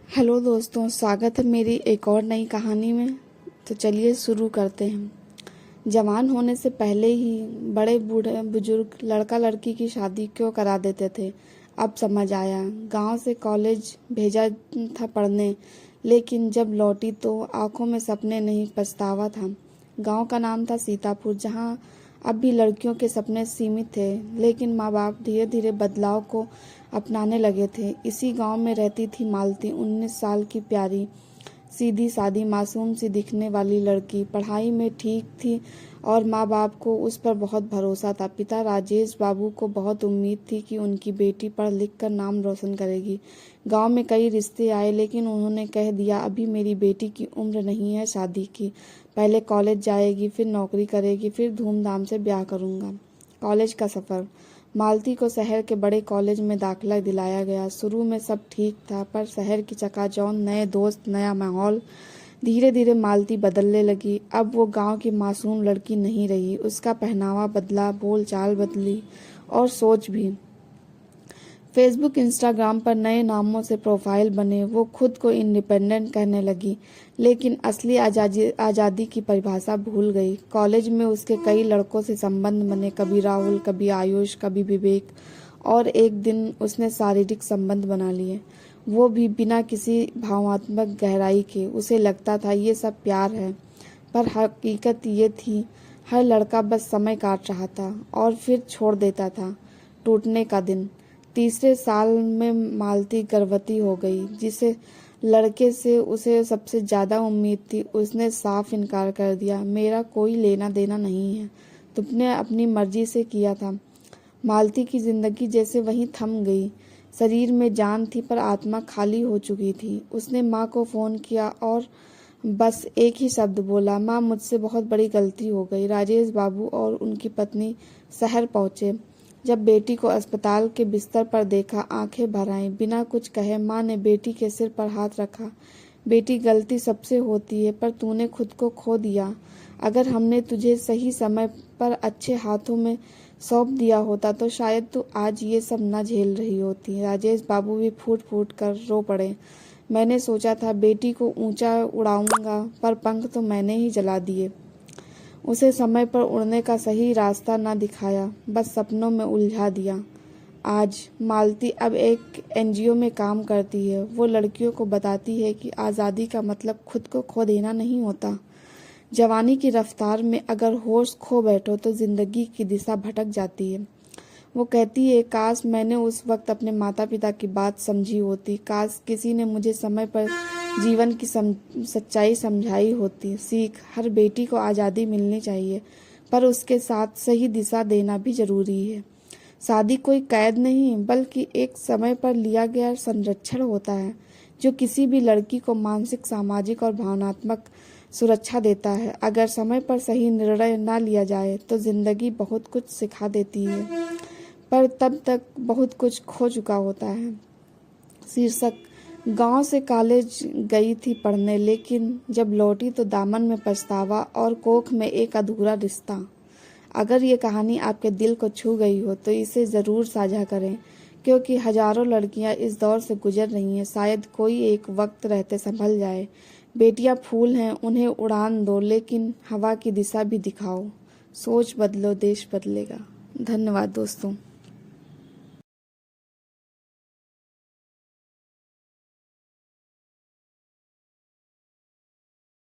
Hello दोस्तों, स्वागत है मेरी एक और नई कहानी में। तो चलिए शुरू करते हैं। जवान होने से पहले ही बड़े बूढ़े बुजुर्ग लड़का लड़की की शादी क्यों करा देते थे, अब समझ आया। गांव से कॉलेज भेजा था पढ़ने, लेकिन जब लौटी तो आंखों में सपने नहीं पछतावा था। गांव का नाम था सीतापुर, जहां अब भी लड़कियों के सपने सीमित थे, लेकिन माँ बाप धीरे धीरे बदलाव को अपनाने लगे थे। इसी गांव में रहती थी मालती, 19 साल की प्यारी सीधी सादी मासूम सी दिखने वाली लड़की। पढ़ाई में ठीक थी और माँ बाप को उस पर बहुत भरोसा था। पिता राजेश बाबू को बहुत उम्मीद थी कि उनकी बेटी पढ़ लिख कर नाम रोशन करेगी। गांव में कई रिश्ते आए, लेकिन उन्होंने कह दिया, अभी मेरी बेटी की उम्र नहीं है शादी की। पहले कॉलेज जाएगी, फिर नौकरी करेगी, फिर धूमधाम से ब्याह करूंगा। कॉलेज का सफ़र। मालती को शहर के बड़े कॉलेज में दाखिला दिलाया गया। शुरू में सब ठीक था, पर शहर की चकाचौंध, नए दोस्त, नया माहौल, धीरे धीरे मालती बदलने लगी। अब वो गांव की मासूम लड़की नहीं रही। उसका पहनावा बदला, बोलचाल बदली और सोच भी। फेसबुक, इंस्टाग्राम पर नए नामों से प्रोफाइल बने। वो खुद को इंडिपेंडेंट कहने लगी, लेकिन असली आज़ादी की परिभाषा भूल गई। कॉलेज में उसके कई लड़कों से संबंध बने, कभी राहुल, कभी आयुष, कभी विवेक, और एक दिन उसने शारीरिक संबंध बना लिए, वो भी बिना किसी भावनात्मक गहराई के। उसे लगता था ये सब प्यार है, पर हकीकत ये थी, हर लड़का बस समय काट रहा था और फिर छोड़ देता था। टूटने का दिन। तीसरे साल में मालती गर्भवती हो गई। जिसे लड़के से उसे सबसे ज़्यादा उम्मीद थी, उसने साफ इनकार कर दिया। मेरा कोई लेना देना नहीं है, तुमने अपनी मर्जी से किया था। मालती की जिंदगी जैसे वहीं थम गई। शरीर में जान थी, पर आत्मा खाली हो चुकी थी। उसने माँ को फ़ोन किया और बस एक ही शब्द बोला, माँ, मुझसे बहुत बड़ी गलती हो गई। राजेश बाबू और उनकी पत्नी शहर पहुँचे। जब बेटी को अस्पताल के बिस्तर पर देखा, आंखें भर आईं। बिना कुछ कहे माँ ने बेटी के सिर पर हाथ रखा। बेटी, गलती सबसे होती है, पर तूने खुद को खो दिया। अगर हमने तुझे सही समय पर अच्छे हाथों में सौंप दिया होता तो शायद तू आज ये सब न झेल रही होती। राजेश बाबू भी फूट फूट कर रो पड़े। मैंने सोचा था बेटी को ऊंचा उड़ाऊंगा, पर पंख तो मैंने ही जला दिए। उसे समय पर उड़ने का सही रास्ता न दिखाया, बस सपनों में उलझा दिया। आज मालती अब एक एनजीओ में काम करती है। वो लड़कियों को बताती है कि आज़ादी का मतलब खुद को खो देना नहीं होता। जवानी की रफ्तार में अगर होश खो बैठो तो जिंदगी की दिशा भटक जाती है। वो कहती है, काश मैंने उस वक्त अपने माता पिता की बात समझी होती, काश किसी ने मुझे समय पर जीवन की सच्चाई समझाई होती। सीख, हर बेटी को आज़ादी मिलनी चाहिए, पर उसके साथ सही दिशा देना भी जरूरी है। शादी कोई कैद नहीं, बल्कि एक समय पर लिया गया संरक्षण होता है, जो किसी भी लड़की को मानसिक, सामाजिक और भावनात्मक सुरक्षा देता है। अगर समय पर सही निर्णय न लिया जाए तो जिंदगी बहुत कुछ सिखा देती है, पर तब तक बहुत कुछ खो चुका होता है। शीर्षक, गांव से कॉलेज गई थी पढ़ने, लेकिन जब लौटी तो दामन में पछतावा और कोख में एक अधूरा रिश्ता। अगर ये कहानी आपके दिल को छू गई हो तो इसे ज़रूर साझा करें, क्योंकि हजारों लड़कियां इस दौर से गुजर रही हैं। शायद कोई एक वक्त रहते संभल जाए। बेटियां फूल हैं, उन्हें उड़ान दो, लेकिन हवा की दिशा भी दिखाओ। सोच बदलो, देश बदलेगा। धन्यवाद दोस्तों।